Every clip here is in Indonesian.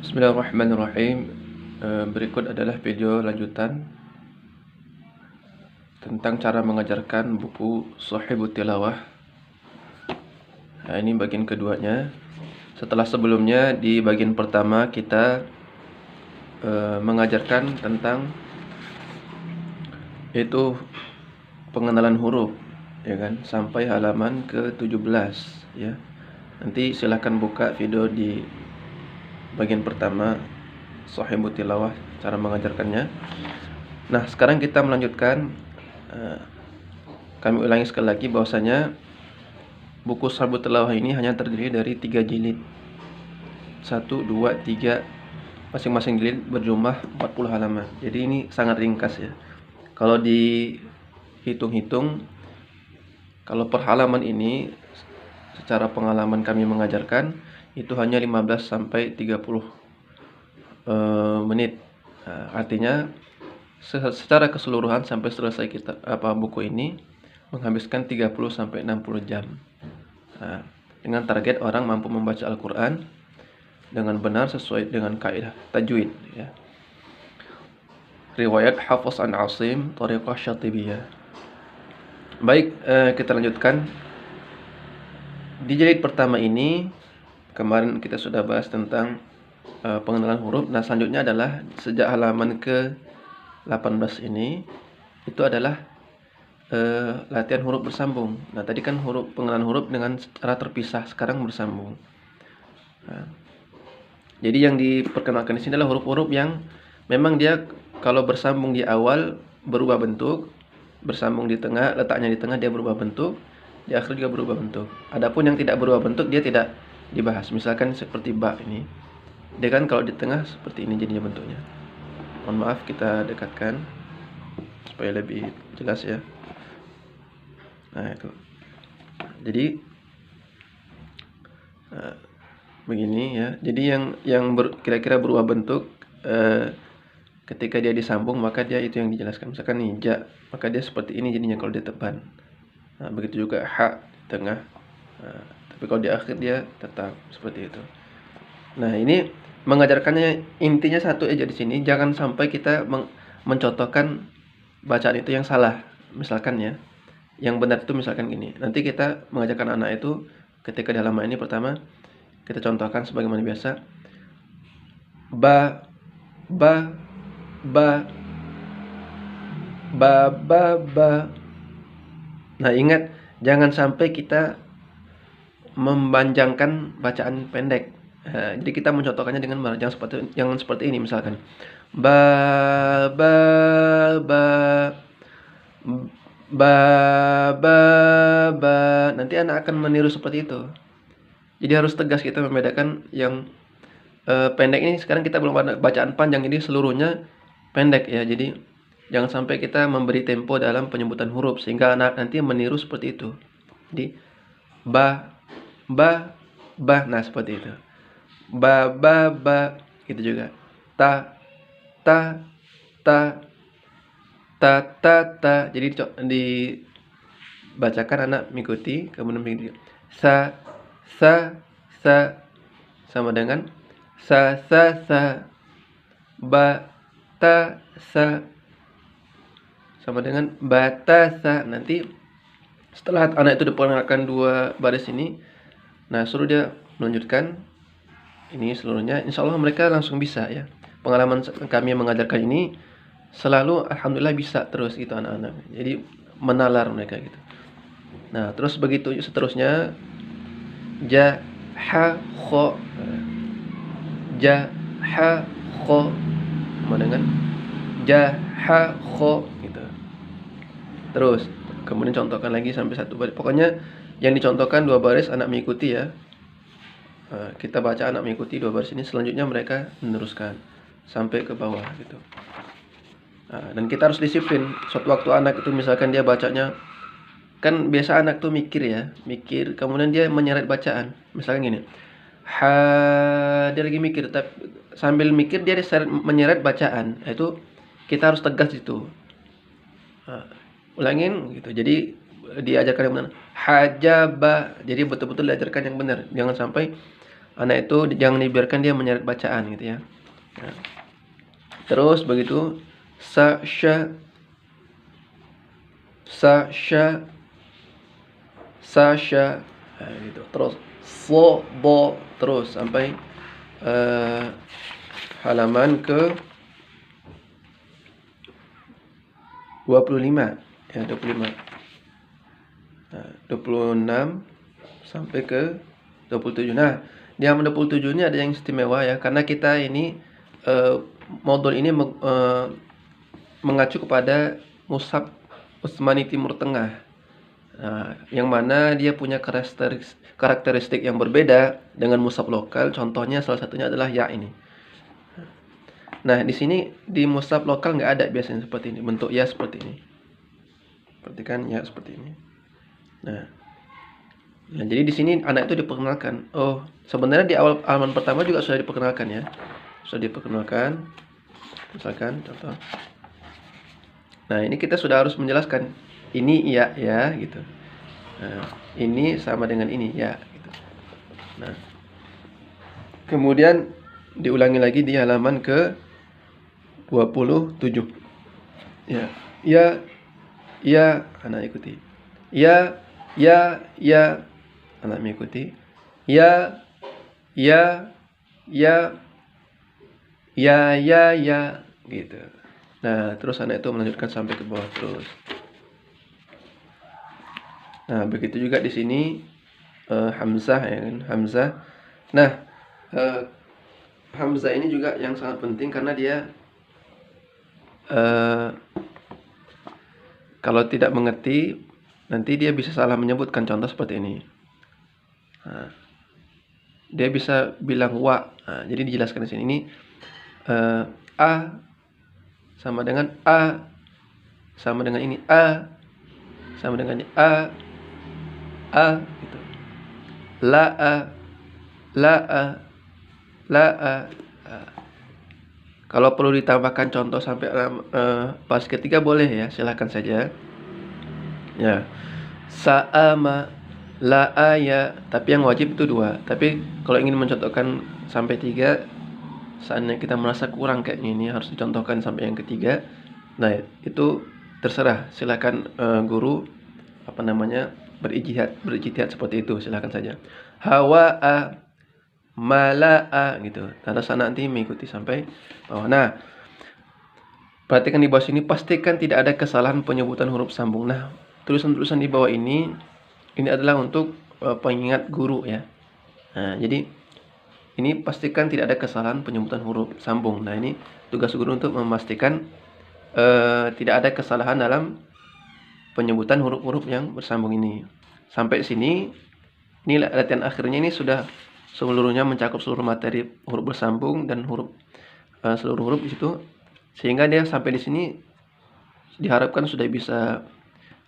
Bismillahirrahmanirrahim. Berikut adalah video lanjutan tentang cara mengajarkan buku Shahibut Tilawah. Nah, ini bagian keduanya. Setelah sebelumnya di bagian pertama kita mengajarkan tentang itu pengenalan huruf, ya kan, sampai halaman ke-17 ya. Nanti silahkan buka video di bagian pertama Shahibut Tilawah, cara mengajarkannya. Nah, sekarang kita melanjutkan. Kami ulangi sekali lagi bahwasanya buku Shahibut Tilawah ini hanya terdiri dari 3 jilid. 1, 2, 3, masing-masing jilid berjumlah 40 halaman. Jadi ini sangat ringkas ya. Kalau dihitung-hitung, kalau per halaman ini secara pengalaman kami mengajarkan itu hanya 15 sampai 30 menit. Artinya secara keseluruhan sampai selesai buku ini menghabiskan 30 sampai 60 jam. Dengan target orang mampu membaca Al-Qur'an dengan benar sesuai dengan kaidah tajwid ya. Riwayat Hafiz an Asim, Thariqah Syatibiyah. Baik, kita lanjutkan. Di jilid pertama ini kemarin kita sudah bahas tentang pengenalan huruf. Nah, selanjutnya adalah sejak halaman ke-18 ini itu adalah latihan huruf bersambung. Nah, tadi kan pengenalan huruf dengan cara terpisah, sekarang bersambung. Jadi yang diperkenalkan di sini adalah huruf-huruf yang memang dia kalau bersambung di awal berubah bentuk, bersambung di tengah, letaknya di tengah dia berubah bentuk, di akhir juga berubah bentuk. Adapun yang tidak berubah bentuk dia tidak dibahas. Misalkan seperti ba ini. Dia kan kalau di tengah seperti ini jadinya bentuknya. Mohon maaf, kita dekatkan supaya lebih jelas ya. Nah, itu. Jadi begini ya. Jadi yang kira-kira berubah bentuk ketika dia disambung maka dia itu yang dijelaskan. Misalkan nih ja, maka dia seperti ini jadinya kalau di depan. Nah, begitu juga ha di tengah. Tapi kalau di akhir dia tetap seperti itu. Nah, ini mengajarkannya intinya satu aja di sini, jangan sampai kita mencontohkan bacaan itu yang salah. Misalkan ya, yang benar itu misalkan gini. Nanti kita mengajarkan anak itu ketika di halaman ini pertama kita contohkan sebagaimana biasa. Ba ba ba ba ba ba. Nah, ingat jangan sampai kita mempanjangkan bacaan pendek. Jadi kita mencontohkannya dengan jangan seperti ini misalkan. Ba ba ba ba ba ba. Nanti anak akan meniru seperti itu. Jadi harus tegas kita membedakan yang pendek ini. Sekarang kita belum ada bacaan panjang, ini seluruhnya pendek ya. Jadi jangan sampai kita memberi tempo dalam penyebutan huruf sehingga anak nanti meniru seperti itu. Jadi ba ba ba, nah seperti itu. Ba ba ba, gitu juga. Ta ta ta ta ta ta. Jadi dibacakan anak mengikuti, kemudian mengikuti. Sa sa sa sama dengan sa sa sa. Ba ta sa sama dengan batasa. Nanti setelah anak itu diperkenalkan 2 baris ini, nah suruh dia melanjutkan ini seluruhnya. Insya Allah mereka langsung bisa ya. Pengalaman kami mengajarkan ini selalu alhamdulillah bisa terus gitu anak-anak. Jadi menalar mereka gitu. Nah, terus begitu seterusnya. Ja ha kho. Ja ha kho sama dengan ja ha kho gitu. Terus kemudian contohkan lagi sampai 1 baris. Pokoknya yang dicontohkan 2 baris anak mengikuti ya. Kita baca anak mengikuti 2 baris ini, selanjutnya mereka meneruskan sampai ke bawah gitu. Dan kita harus disiplin. Suatu waktu anak itu misalkan dia bacanya, kan biasa anak tuh mikir ya, kemudian dia menyeret bacaan. Misalkan gini, dia lagi mikir, tapi sambil mikir dia menyeret bacaan. Itu kita harus tegas itu. Ulangin gitu. Jadi diajarkan yang benar. Hajaba. Jadi betul-betul diajarkan yang benar. Jangan sampai anak itu jangan dibiarkan dia menyeret bacaan gitu ya. Nah, terus begitu sa sya sa sya sa sya, nah, gitu. Terus so bo terus sampai halaman ke 25 ya, 25. Nah, 26 sampai ke 27. Nah, di halaman 27 ini ada yang istimewa ya, karena kita ini modul ini mengacu kepada Mushaf Utsmani Timur Tengah. Nah, yang mana dia punya karakteristik yang berbeda dengan mushaf lokal. Contohnya salah satunya adalah ya ini. Nah, di sini di mushaf lokal nggak ada biasanya seperti ini, bentuk ya seperti ini. Perhatikan ya seperti ini. Nah, jadi di sini anak itu diperkenalkan. Oh, sebenarnya di awal halaman pertama juga sudah diperkenalkan ya. Sudah diperkenalkan. Misalkan contoh. Nah, ini kita sudah harus menjelaskan ini ya gitu. Nah, ini sama dengan ini ya gitu. Nah, kemudian diulangi lagi di halaman ke 27. Ya, anak ikuti. Ya, anak mengikuti. Ya, gitu. Nah, terus anak itu melanjutkan sampai ke bawah terus. Nah, begitu juga di sini hamzah ya kan, hamzah. Nah, hamzah ini juga yang sangat penting karena dia kalau tidak mengerti nanti dia bisa salah menyebutkan. Contoh seperti ini. Nah, dia bisa bilang wa. Nah, jadi dijelaskan di sini ini a sama dengan a sama dengan ini a sama dengan ini a gitu. La a. Kalau perlu ditambahkan contoh sampai pas ketiga boleh ya, silahkan saja. Ya. Sa'ama la aya, tapi yang wajib itu 2. Tapi kalau ingin mencontohkan sampai 3, seandainya kita merasa kurang kayaknya ini harus dicontohkan sampai yang ketiga. Nah, itu terserah, silakan guru berijtihad seperti itu, silakan saja. Hawa'a mala'a gitu. Tanda sana nanti mengikuti sampai bawah. Nah, perhatikan di bawah sini, pastikan tidak ada kesalahan penyebutan huruf sambung. Nah, tulisan-tulisan di bawah ini adalah untuk pengingat guru ya. Nah, jadi ini pastikan tidak ada kesalahan penyebutan huruf sambung. Nah, ini tugas guru untuk memastikan tidak ada kesalahan dalam penyebutan huruf-huruf yang bersambung ini. Sampai sini, ini latihan akhirnya ini sudah seluruhnya mencakup seluruh materi huruf bersambung dan seluruh huruf di situ, sehingga dia sampai di sini diharapkan sudah bisa,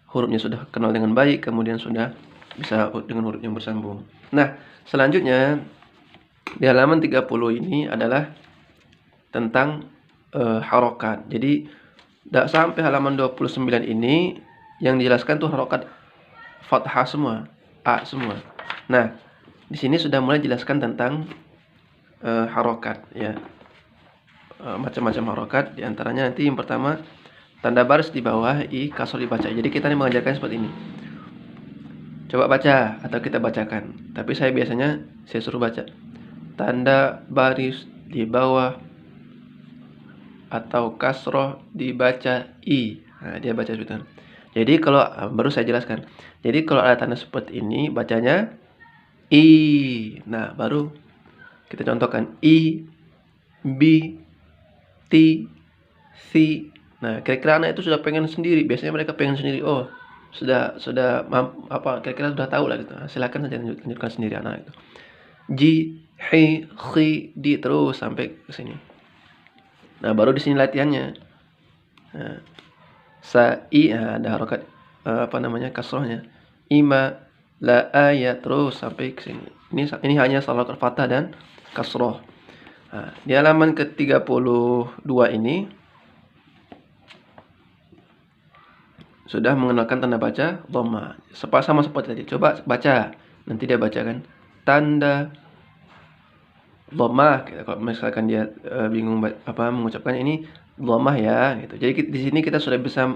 hurufnya sudah kenal dengan baik, kemudian sudah bisa dengan huruf yang bersambung. Nah, selanjutnya di halaman 30 ini adalah tentang harokat. Jadi sampai halaman 29 ini yang dijelaskan tuh harokat fathah semua, a semua. Nah, di sini sudah mulai jelaskan tentang harokat ya, macam-macam harokat. Di antaranya nanti yang pertama tanda baris di bawah i kasroh dibaca. Jadi kita ini mengajarkan seperti ini. Coba baca atau kita bacakan. Tapi saya biasanya suruh baca. Tanda baris di bawah atau kasroh dibaca i. Nah, dia baca sebentar. Jadi kalau baru saya jelaskan. Jadi kalau ada tanda seperti ini bacanya i. Nah, baru kita contohkan i, b, t, c. Nah, kira-kira anak itu sudah pengen sendiri. Biasanya mereka pengen sendiri. Oh, sudah kira-kira sudah tahu lah gitu. Nah, silakan saja lanjutkan sendiri anak itu. J, hi, khi, di terus sampai ke sini. Nah, baru di sini latihannya. Nah, sa'i, ada harokat kasrohnya. Ima, la ayat terus sampai ke sini. Ini hanya salah fathah dan kasroh. Nah, di halaman ke-32 ini sudah mengenalkan tanda baca dhamma. Sama seperti tadi. Coba baca. Nanti dia bacakan tanda dhammah. Kalau misalkan dia bingung mengucapkan ini dhammah ya gitu. Jadi di sini kita sudah bisa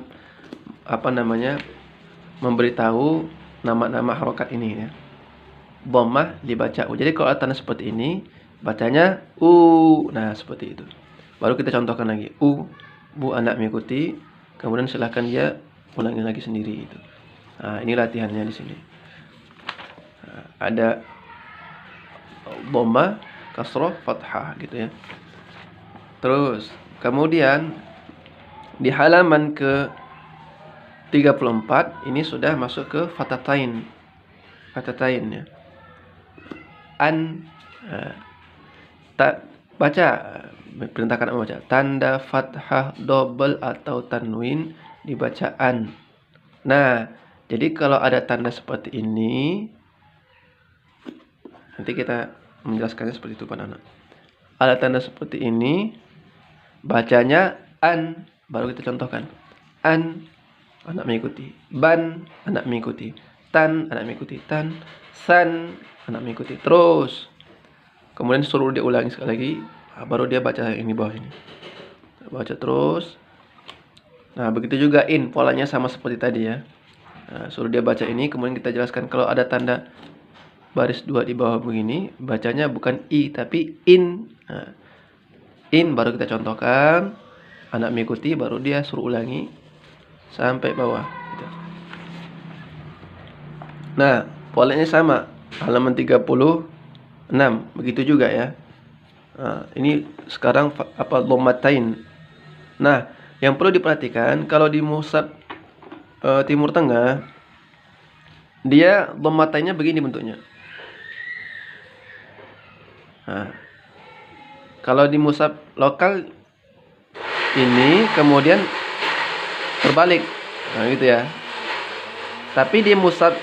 memberitahu nama-nama harokat ini ya. Dhammah dibaca u. Jadi kalau ada tanda seperti ini bacanya u. Nah, seperti itu. Baru kita contohkan lagi. U, bu anak mengikuti. Kemudian silahkan dia ulangi lagi sendiri itu. Nah, ini latihannya di sini. Nah, ada dhammah, kasroh, fathah gitu ya. Terus kemudian di halaman ke 34 ini sudah masuk ke fatatain. Fatatain ya. Baca, perintahkan membaca tanda fathah double atau tanwin dibaca an. Nah, jadi kalau ada tanda seperti ini, nanti kita menjelaskannya seperti itu pada anak. Ada tanda seperti ini, bacanya an, baru kita contohkan. An, anak mengikuti. Ban, anak mengikuti. Tan, anak mengikuti. Tan, san, anak mengikuti. Terus kemudian suruh dia ulangi sekali lagi, baru dia baca yang di bawah ini. Baca terus. Nah, begitu juga in, polanya sama seperti tadi ya. Nah, suruh dia baca ini, kemudian kita jelaskan kalau ada tanda baris 2 di bawah begini, bacanya bukan i tapi in. Nah, in baru kita contohkan, anak mengikuti, baru dia suruh ulangi sampai bawah gitu. Nah, polanya sama, halaman 36 begitu juga ya. Nah, ini sekarang dhammatain. Nah, yang perlu diperhatikan kalau di mushaf Timur Tengah, dia dhammatainnya begini bentuknya. Nah, kalau di mushaf lokal ini kemudian terbalik, nah gitu ya. Tapi di mushaf